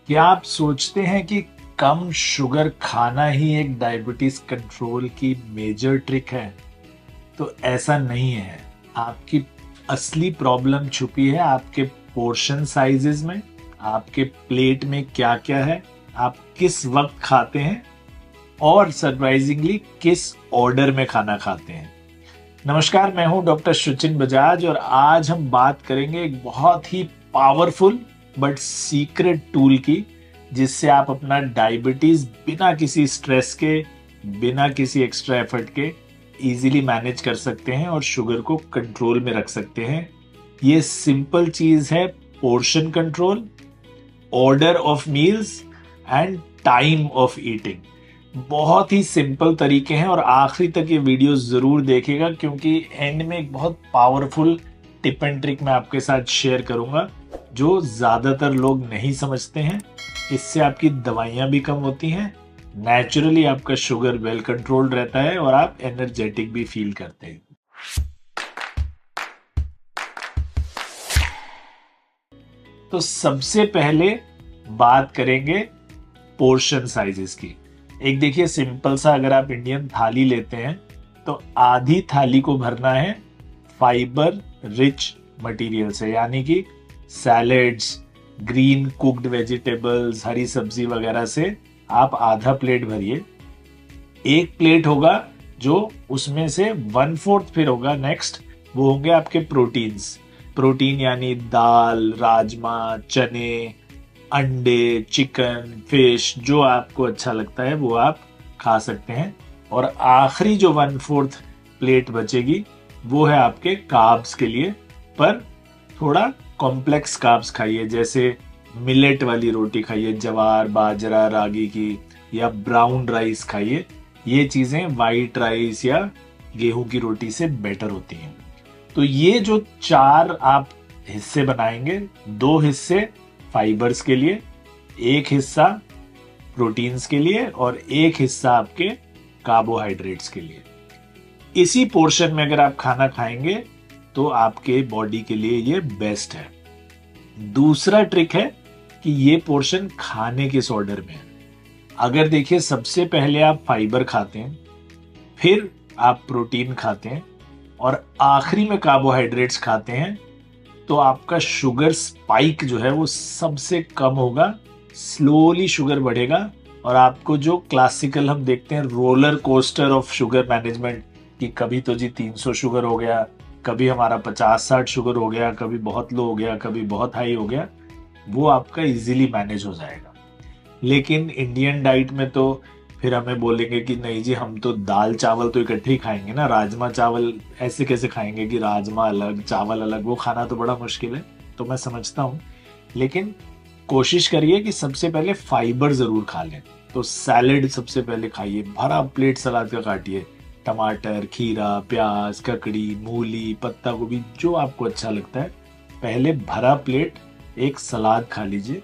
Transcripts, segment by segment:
क्या आप सोचते हैं कि कम शुगर खाना ही एक डायबिटीज कंट्रोल की मेजर ट्रिक है? तो ऐसा नहीं है। आपकी असली प्रॉब्लम छुपी है आपके पोर्शन साइजेस में, आपके प्लेट में क्या क्या है, आप किस वक्त खाते हैं और सरप्राइजिंगली किस ऑर्डर में खाना खाते हैं। नमस्कार, मैं हूं डॉक्टर सुचिन बजाज और आज हम बात करेंगे एक बहुत ही पावरफुल बट सीक्रेट टूल की, जिससे आप अपना डायबिटीज बिना किसी स्ट्रेस के, बिना किसी एक्स्ट्रा एफर्ट के इजीली मैनेज कर सकते हैं और शुगर को कंट्रोल में रख सकते हैं। ये सिंपल चीज है portion control, order of meals and time of eating. बहुत ही सिंपल तरीके हैं और आखिरी तक ये वीडियो जरूर देखिएगा, क्योंकि एंड में एक बहुत पावरफुल टिप एंड ट्रिक मैं आपके साथ शेयर करूंगा जो ज्यादातर लोग नहीं समझते हैं। इससे आपकी दवाइयां भी कम होती हैं, नेचुरली आपका शुगर वेल कंट्रोल्ड रहता है और आप एनर्जेटिक भी फील करते हैं। तो सबसे पहले बात करेंगे पोर्शन साइजेस की। एक देखिए सिंपल सा, अगर आप इंडियन थाली लेते हैं तो आधी थाली को भरना है फाइबर रिच मटेरियल से, यानी कि सैलेड्स, ग्रीन कुक्ड वेजिटेबल्स, हरी सब्जी वगैरह से आप आधा प्लेट भरिए। एक प्लेट होगा जो उसमें से 1/4 फिर होगा नेक्स्ट, वो होंगे आपके प्रोटीन्स। प्रोटीन यानी दाल, राजमा, चने, अंडे, चिकन, फिश, जो आपको अच्छा लगता है वो आप खा सकते हैं। और आखिरी जो 1/4 प्लेट बचेगी वो है आपके कार्ब्स के लिए, पर थोड़ा कॉम्प्लेक्स कार्ब्स खाइए, जैसे मिलेट वाली रोटी खाइए, ज्वार, बाजरा, रागी की, या ब्राउन राइस खाइए। ये चीजें वाइट राइस या गेहूं की रोटी से बेटर होती हैं। तो ये जो 4 आप हिस्से बनाएंगे, 2 हिस्से फाइबर्स के लिए, एक हिस्सा प्रोटीन्स के लिए और एक हिस्सा आपके कार्बोहाइड्रेट्स के लिए। इसी पोर्शन में अगर आप खाना खाएंगे तो आपके बॉडी के लिए ये बेस्ट है। दूसरा ट्रिक है कि ये पोर्शन खाने किस ऑर्डर में है। अगर देखिए सबसे पहले आप फाइबर खाते हैं, फिर आप प्रोटीन खाते हैं और आखिरी में कार्बोहाइड्रेट्स खाते हैं, तो आपका शुगर स्पाइक जो है वो सबसे कम होगा, स्लोली शुगर बढ़ेगा और आपको जो क्लासिकल हम देखते हैं roller coaster of sugar management, कि कभी तो जी 300 शुगर हो गया, कभी हमारा 50-60 शुगर हो गया, कभी बहुत लो हो गया, कभी बहुत हाई हो गया, वो आपका इजीली मैनेज हो जाएगा। लेकिन इंडियन डाइट में तो फिर हमें बोलेंगे कि नहीं जी, हम तो दाल चावल तो इकट्ठे ही खाएंगे ना, राजमा चावल ऐसे कैसे खाएंगे कि राजमा अलग चावल अलग, वो खाना तो बड़ा मुश्किल है। तो मैं समझता हूँ, लेकिन कोशिश करिए कि सबसे पहले फाइबर जरूर खा लें। तो सैलेड सबसे पहले खाइए, भरा प्लेट सलाद का काटिए, टमाटर, खीरा, प्याज, ककड़ी, मूली, पत्ता गोभी, जो आपको अच्छा लगता है, पहले भरा प्लेट एक सलाद खा लीजिए,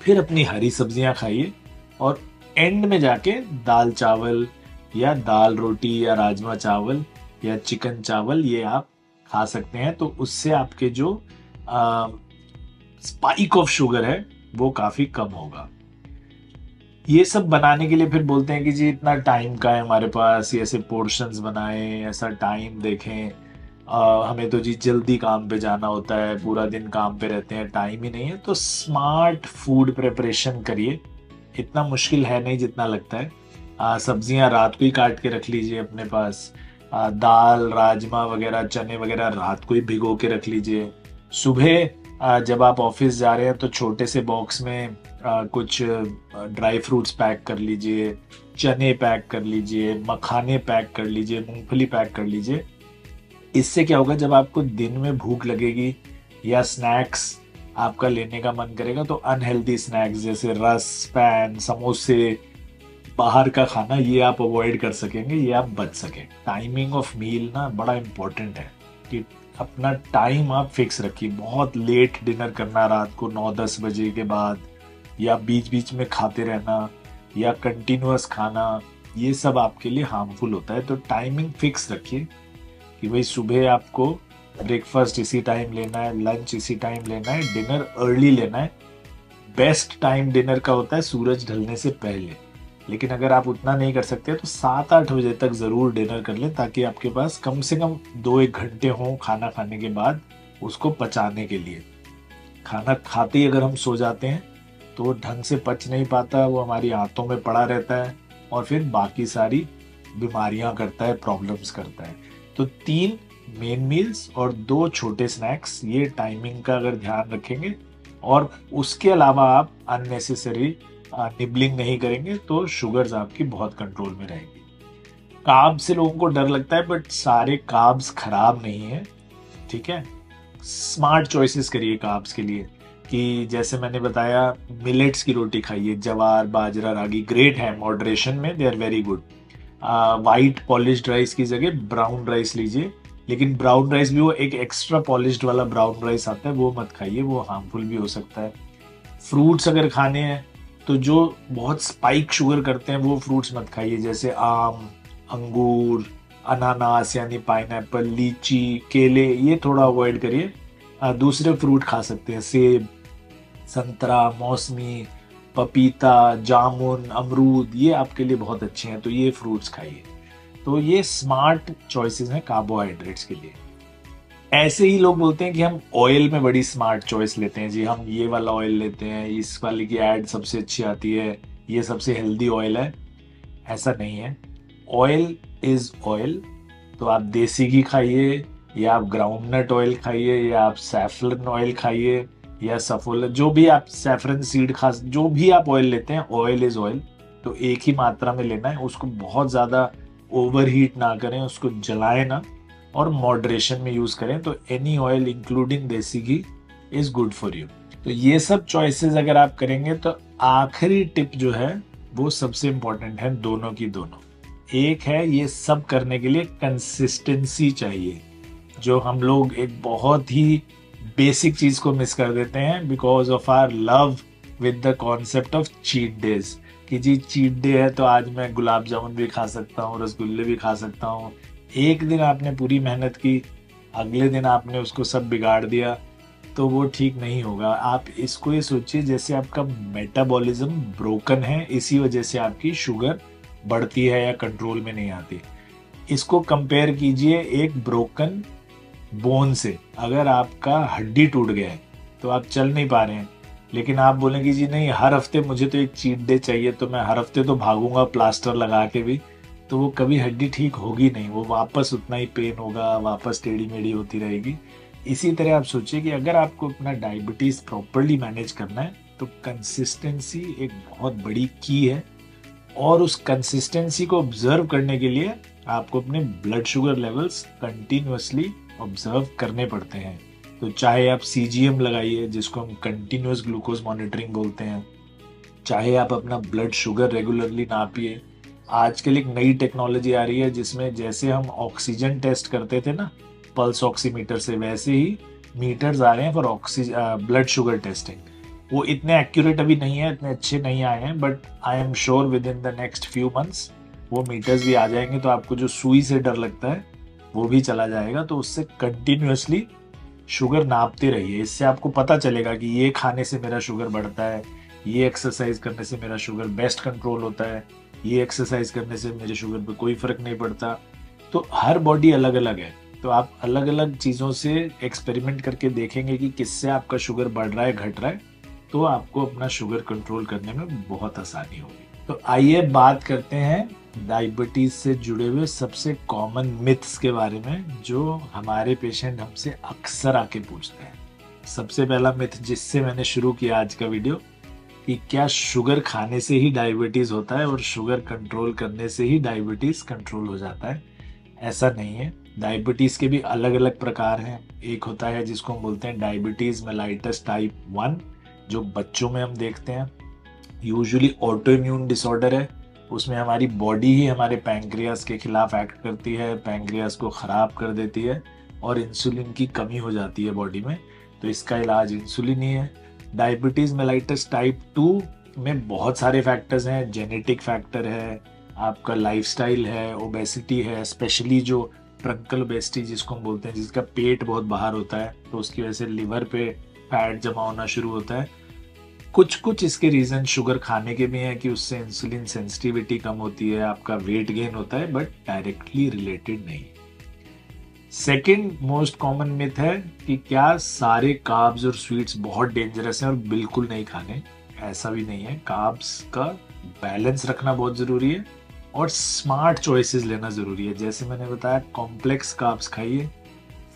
फिर अपनी हरी सब्जियां खाइए और एंड में जाके दाल चावल या दाल रोटी या राजमा चावल या चिकन चावल ये आप खा सकते हैं। तो उससे आपके जो स्पाइक ऑफ शुगर है वो काफी कम होगा। ये सब बनाने के लिए फिर बोलते हैं कि जी इतना टाइम का है हमारे पास, ये ऐसे पोर्शंस बनाएं, ऐसा टाइम देखें, हमें तो जी जल्दी काम पे जाना होता है, पूरा दिन काम पे रहते हैं, टाइम ही नहीं है। तो स्मार्ट फूड प्रिपरेशन करिए, इतना मुश्किल है नहीं जितना लगता है। सब्जियां रात को ही काट के रख लीजिए अपने पास, दाल, राजमा वगैरह, चने वगैरह रात को ही भिगो के रख लीजिए। सुबह जब आप ऑफिस जा रहे हैं तो छोटे से बॉक्स में कुछ ड्राई फ्रूट्स पैक कर लीजिए, चने पैक कर लीजिए, मखाने पैक कर लीजिए, मूंगफली पैक कर लीजिए। इससे क्या होगा, जब आपको दिन में भूख लगेगी या स्नैक्स आपका लेने का मन करेगा, तो अनहेल्दी स्नैक्स जैसे रस, पैन, समोसे, बाहर का खाना, ये आप अवॉइड कर सकेंगे, ये आप बच सकें। टाइमिंग ऑफ मील ना बड़ा इंपॉर्टेंट है, कि अपना टाइम आप फिक्स रखिए। बहुत लेट डिनर करना रात को 9-10 बजे के बाद, या बीच बीच में खाते रहना, या कंटिन्यूअस खाना, ये सब आपके लिए हार्मफुल होता है। तो टाइमिंग फिक्स रखिए कि भाई सुबह आपको ब्रेकफास्ट इसी टाइम लेना है, लंच इसी टाइम लेना है, डिनर अर्ली लेना है। बेस्ट टाइम डिनर का होता है सूरज ढलने से पहले, लेकिन अगर आप उतना नहीं कर सकते तो 7-8 बजे तक ज़रूर डिनर कर लें, ताकि आपके पास कम से कम 2-1 घंटे हों खाना खाने के बाद उसको पचाने के लिए। खाना खाते ही अगर हम सो जाते हैं तो वो ढंग से पच नहीं पाता, वो हमारी आंतों में पड़ा रहता है और फिर बाकी सारी बीमारियां करता है, प्रॉब्लम्स करता है। तो 3 मेन मील्स और 2 छोटे स्नैक्स, ये टाइमिंग का अगर ध्यान रखेंगे और उसके अलावा आप अननेसेसरी निबलिंग नहीं करेंगे तो शुगर्स आपकी बहुत कंट्रोल में रहेगी। कार्ब से लोगों को डर लगता है, बट सारे कार्ब्स खराब नहीं है, ठीक है। स्मार्ट चॉइसेस करिए कार्ब्स के लिए, कि जैसे मैंने बताया मिलेट्स की रोटी खाइए, जवार बाजरा रागी ग्रेट है मॉडरेशन में, they are very good. White polished rice की जगह ब्राउन राइस लीजिए, लेकिन ब्राउन राइस भी वो एक एक्स्ट्रा पॉलिश्ड वाला ब्राउन राइस आता है, वो मत खाइए, वो हार्मफुल भी हो सकता है। फ्रूट्स अगर खाने हैं तो जो बहुत स्पाइक शुगर करते हैं वो फ्रूट्स मत खाइए, जैसे आम, अंगूर, अनानास यानी पाइनएप्पल, लीची, केले, ये थोड़ा अवॉइड करिए। दूसरे फ्रूट खा सकते हैं, सेब, संतरा, मौसमी, पपीता, जामुन, अमरूद, ये आपके लिए बहुत अच्छे हैं, तो ये फ्रूट्स खाइए। तो ये स्मार्ट चॉइसेस हैं कार्बोहाइड्रेट्स के लिए। ऐसे ही लोग बोलते हैं कि हम ऑयल में बड़ी स्मार्ट चॉइस लेते हैं जी, हम ये वाला ऑयल लेते हैं, इस वाले की एड सबसे अच्छी आती है, ये सबसे हेल्दी ऑयल है। ऐसा नहीं है, ऑयल इज ऑयल। तो आप देसी घी खाइए, या आप ग्राउंडनट ऑयल खाइए, या आप सैफरन ऑयल खाइए, या सफोला, जो भी आप सैफरन सीड खा, जो भी आप ऑयल लेते हैं, ऑयल इज ऑयल। तो एक ही मात्रा में लेना है, उसको बहुत ज़्यादा ओवर हीट ना करें, उसको जलाएं ना, और मॉडरेशन में यूज़ करें। तो एनी ऑयल इंक्लूडिंग देसी घी इज़ गुड फॉर यू। तो ये सब चॉइसेस अगर आप करेंगे तो आखिरी टिप जो है वो सबसे इंपॉर्टेंट है, दोनों की दोनों। एक है, ये सब करने के लिए कंसिस्टेंसी चाहिए, जो हम लोग एक बहुत ही बेसिक चीज को मिस कर देते हैं because of our love with the concept of cheat days, कि जी चीट डे है तो आज मैं गुलाब जामुन भी खा सकता हूँ, रसगुल्ले भी खा सकता हूँ। एक दिन आपने पूरी मेहनत की, अगले दिन आपने उसको सब बिगाड़ दिया, तो वो ठीक नहीं होगा। आप इसको ये सोचिए जैसे आपका मेटाबॉलिज्म ब्रोकन है, इसी वजह से आपकी शुगर बढ़ती है या कंट्रोल में नहीं आती। इसको कंपेयर कीजिए एक ब्रोकन बोन से। अगर आपका हड्डी टूट गया है तो आप चल नहीं पा रहे हैं, लेकिन आप बोलेंगे जी नहीं हर हफ्ते मुझे तो एक चीट डे चाहिए, तो मैं हर हफ्ते तो भागूंगा प्लास्टर लगा के भी, तो वो कभी हड्डी ठीक होगी नहीं, वो वापस उतना ही पेन होगा, वापस टेढ़ी मेढ़ी होती रहेगी। इसी तरह आप सोचिए कि अगर आपको अपना डायबिटीज प्रॉपरली मैनेज करना है तो कंसिस्टेंसी एक बहुत बड़ी की है, और उस कंसिस्टेंसी को ऑब्जर्व करने के लिए आपको अपने blood sugar levels continuously observe करने पड़ते हैं। तो चाहे आप सीजीएम लगाइए, जिसको हम कंटिन्यूअस ग्लूकोज मॉनिटरिंग बोलते हैं, चाहे आप अपना ब्लड शुगर रेगुलरली नापिए। आजकल एक नई टेक्नोलॉजी आ रही है जिसमें जैसे हम ऑक्सीजन टेस्ट करते थे ना पल्स ऑक्सीमीटर से, वैसे ही मीटर्स आ रहे हैं फॉर ब्लड शुगर टेस्टिंग। वो इतने एक्यूरेट अभी नहीं है, इतने अच्छे नहीं आए हैं, but I am sure with in the next few months वो मीटर्स भी आ जाएंगे, तो आपको जो सुई से डर लगता है वो भी चला जाएगा। तो उससे कंटिन्यूअसली शुगर नापते रहिए, इससे आपको पता चलेगा कि ये खाने से मेरा शुगर बढ़ता है, ये एक्सरसाइज करने से मेरा शुगर बेस्ट कंट्रोल होता है, ये एक्सरसाइज करने से मेरे शुगर पे कोई फर्क नहीं पड़ता। तो हर बॉडी अलग अलग है, तो आप अलग अलग चीज़ों से एक्सपेरिमेंट करके देखेंगे कि किससे आपका शुगर बढ़ रहा है, घट रहा है, तो आपको अपना शुगर कंट्रोल करने में बहुत आसानी होगी। तो आइए बात करते हैं डायबिटीज से जुड़े हुए सबसे कॉमन मिथ्स के बारे में, जो हमारे पेशेंट हमसे अक्सर आके पूछते हैं। सबसे पहला मिथ जिससे मैंने शुरू किया आज का वीडियो, कि क्या शुगर खाने से ही डायबिटीज होता है और शुगर कंट्रोल करने से ही डायबिटीज कंट्रोल हो जाता है। ऐसा नहीं है, डायबिटीज के भी अलग अलग प्रकार हैं। एक होता है जिसको हम बोलते हैं डायबिटीज मेलाइटस टाइप 1, जो बच्चों में हम देखते हैं, यूजुअली ऑटो इम्यून डिसऑर्डर है। उसमें हमारी बॉडी ही हमारे पैंक्रियास के खिलाफ एक्ट करती है, पैंक्रियास को ख़राब कर देती है और इंसुलिन की कमी हो जाती है बॉडी में, तो इसका इलाज इंसुलिन ही है। डायबिटीज़ मेलाइटस टाइप 2 में बहुत सारे फैक्टर्स हैं, जेनेटिक फैक्टर है, आपका लाइफस्टाइल है, ओबेसिटी है, स्पेशली जो ट्रंकल ओबेसिटी जिसको हम बोलते हैं, जिसका पेट बहुत बाहर होता है, तो उसकी वजह से लिवर पे फैट जमा होना शुरू होता है। कुछ कुछ इसके रीजन शुगर खाने के भी हैं कि उससे इंसुलिन सेंसिटिविटी कम होती है, आपका वेट गेन होता है, बट डायरेक्टली रिलेटेड नहीं। सेकंड मोस्ट कॉमन मिथ है कि क्या सारे कार्ब्स और स्वीट्स बहुत डेंजरस हैं और बिल्कुल नहीं खाने। ऐसा भी नहीं है। कार्ब्स का बैलेंस रखना बहुत जरूरी है और स्मार्ट चॉइसेस लेना जरूरी है। जैसे मैंने बताया, कॉम्प्लेक्स कार्ब्स खाइए,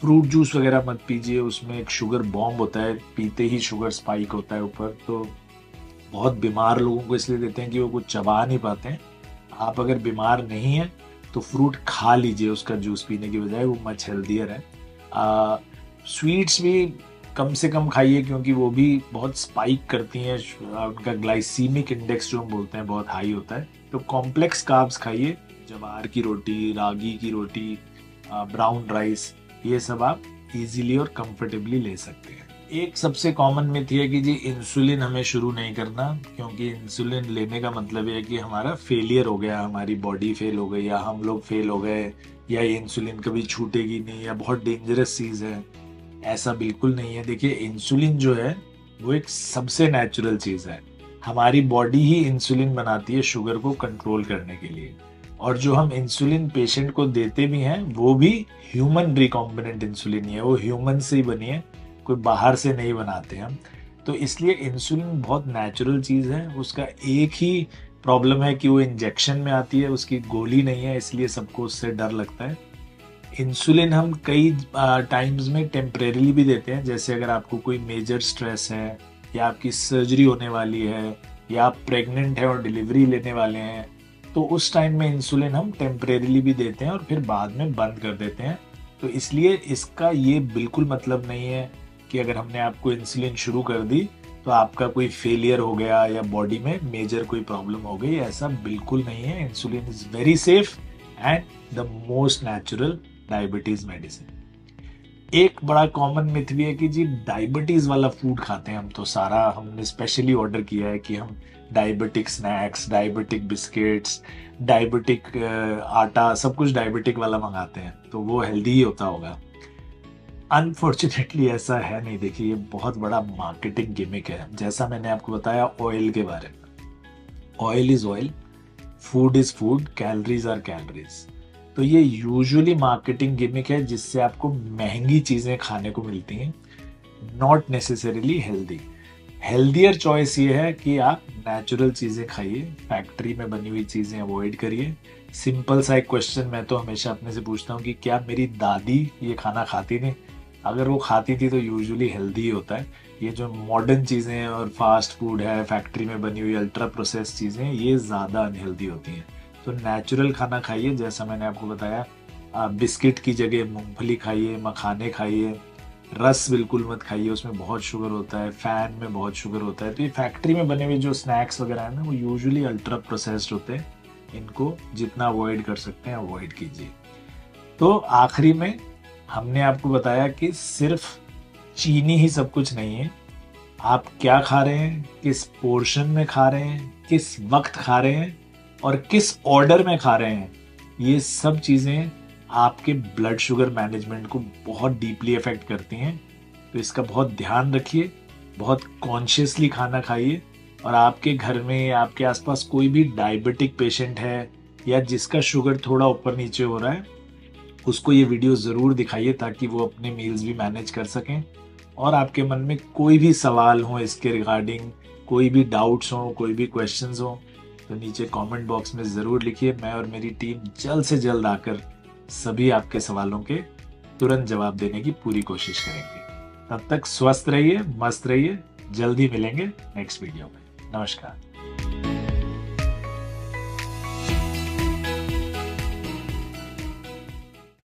फ्रूट जूस वगैरह मत पीजिए, उसमें एक शुगर बॉम्ब होता है, पीते ही शुगर स्पाइक होता है ऊपर। तो बहुत बीमार लोगों को इसलिए देते हैं कि वो कुछ चबा नहीं पाते हैं। आप अगर बीमार नहीं हैं तो फ्रूट खा लीजिए उसका जूस पीने की बजाय, वो मच हेल्दियर है। स्वीट्स भी कम से कम खाइए क्योंकि वो भी बहुत स्पाइक करती हैं, उनका ग्लाइसीमिक इंडेक्स जो हम बोलते हैं बहुत हाई होता है। तो कॉम्प्लेक्स कार्ब्स खाइए, ज्वार की रोटी, रागी की रोटी, ब्राउन राइस, ये सब आप इजीली और कंफर्टेबली ले सकते हैं। एक सबसे कॉमन मिथ है कि जी इंसुलिन हमें शुरू नहीं करना, क्योंकि इंसुलिन लेने का मतलब ये है कि हमारा फेलियर हो गया, हमारी बॉडी फेल हो गई या हम लोग फेल हो गए या ये इंसुलिन कभी छूटेगी नहीं या बहुत डेंजरस चीज़ है। ऐसा बिल्कुल नहीं है। देखिए, इंसुलिन जो है वो एक सबसे नेचुरल चीज़ है। हमारी बॉडी ही इंसुलिन बनाती है शुगर को कंट्रोल करने के लिए, और जो हम इंसुलिन पेशेंट को देते भी हैं वो भी ह्यूमन रिकॉम्बिनेंट इंसुलिन ही है, वो ह्यूमन से ही बनी है, कोई बाहर से नहीं बनाते हम। तो इसलिए इंसुलिन बहुत नेचुरल चीज़ है। उसका एक ही प्रॉब्लम है कि वो इंजेक्शन में आती है, उसकी गोली नहीं है, इसलिए सबको उससे डर लगता है। इंसुलिन हम कई टाइम्स में टेम्परेरीली भी देते हैं, जैसे अगर आपको कोई मेजर स्ट्रेस है या आपकी सर्जरी होने वाली है या आप प्रेग्नेंट हैं और डिलीवरी लेने वाले हैं, तो उस टाइम में इंसुलिन हम टेम्परेरीली भी देते हैं और फिर बाद में बंद कर देते हैं। तो इसलिए इसका ये बिल्कुल मतलब नहीं है कि अगर हमने आपको इंसुलिन शुरू कर दी तो आपका कोई फेलियर हो गया या बॉडी में मेजर कोई प्रॉब्लम हो गई। ऐसा बिल्कुल नहीं है। Insulin is very safe and the most natural diabetes medicine. एक बड़ा कॉमन मिथ भी है कि जी डायबिटीज वाला फूड खाते हैं हम, तो सारा हमने स्पेशली ऑर्डर किया है कि हम diabetic snacks, diabetic biscuits, diabetic आटा, सब कुछ डायबिटिक वाला मंगाते हैं, तो वो हेल्दी ही होता होगा। अनफॉर्चुनेटली ऐसा है नहीं। देखिए, ये बहुत बड़ा मार्केटिंग गिमिक है। जैसा मैंने आपको बताया ऑयल के बारे में, oil is oil, food is food, calories are calories. तो ये यूजुअली मार्केटिंग गिमिक है जिससे आपको महंगी चीजें खाने को मिलती हैं, not necessarily healthy. Healthier choice ये है कि आप नेचुरल चीजें खाइए, फैक्ट्री में बनी हुई चीजें अवॉइड करिए। सिंपल सा एक क्वेश्चन मैं तो हमेशा अपने से पूछता हूँ कि क्या मेरी दादी ये खाना खाती नहीं? अगर वो खाती थी तो यूजुअली हेल्दी ही होता है। ये जो मॉडर्न चीज़ें और फास्ट फूड है, फैक्ट्री में बनी हुई अल्ट्रा प्रोसेस चीज़ें, ये ज़्यादा अनहेल्दी होती हैं। तो नेचुरल खाना खाइए, जैसा मैंने आपको बताया। बिस्किट की जगह मूंगफली खाइए, मखाने खाइए, रस बिल्कुल मत खाइए, उसमें बहुत शुगर होता है, फैन में बहुत शुगर होता है। तो ये फैक्ट्री में बने हुए जो स्नैक्स वगैरह है ना, वो यूजुअली अल्ट्रा प्रोसेस्ड होते हैं। इनको जितना अवॉइड कर सकते हैं अवॉइड कीजिए। तो आखिरी में हमने आपको बताया कि सिर्फ चीनी ही सब कुछ नहीं है। आप क्या खा रहे हैं, किस पोर्शन में खा रहे हैं, किस वक्त खा रहे हैं और किस ऑर्डर में खा रहे हैं, ये सब चीज़ें आपके ब्लड शुगर मैनेजमेंट को बहुत डीपली अफेक्ट करती हैं। तो इसका बहुत ध्यान रखिए, बहुत कॉन्शियसली खाना खाइए। और आपके घर में, आपके आसपास कोई भी डायबिटिक पेशेंट है या जिसका शुगर थोड़ा ऊपर नीचे हो रहा है, उसको ये वीडियो ज़रूर दिखाइए ताकि वो अपने मील्स भी मैनेज कर सकें। और आपके मन में कोई भी सवाल हो इसके रिगार्डिंग, कोई भी डाउट्स हो, कोई भी क्वेश्चंस हो, तो नीचे कमेंट बॉक्स में ज़रूर लिखिए। मैं और मेरी टीम जल्द से जल्द आकर सभी आपके सवालों के तुरंत जवाब देने की पूरी कोशिश करेंगे। तब तक स्वस्थ रहिए, मस्त रहिए। जल्दी मिलेंगे नेक्स्ट वीडियो में। नमस्कार।